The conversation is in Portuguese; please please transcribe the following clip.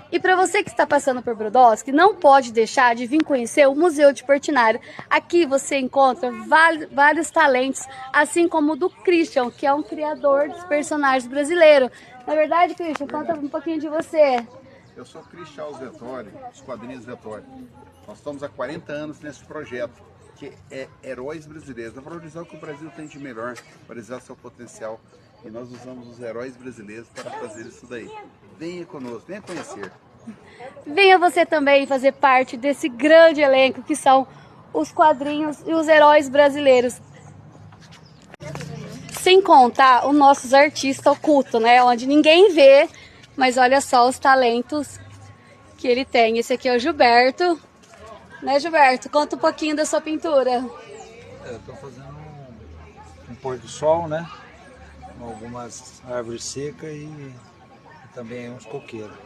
E para você que está passando por Brodowski, não pode deixar de vir conhecer o Museu de Portinari. Aqui você encontra vários talentos, assim como o do Christian, que é um criador dos personagens brasileiros. Na verdade, Christian, conta um pouquinho de você. Eu sou Christian Vettori, dos quadrinhos Vettori. Nós estamos há 40 anos nesse projeto, que é Heróis Brasileiros. É valorizar o que o Brasil tem de melhor, valorizar seu potencial. E nós usamos os heróis brasileiros para fazer isso daí. Venha conosco, venha conhecer. Venha você também fazer parte desse grande elenco que são os quadrinhos e os heróis brasileiros. Sem contar os nossos artistas ocultos, né? Onde ninguém vê, mas olha só os talentos que ele tem. Esse aqui é o Gilberto. Né, Gilberto? Conta um pouquinho da sua pintura. Eu estou fazendo um pôr do sol, né? Com algumas árvores secas e também uns coqueiros.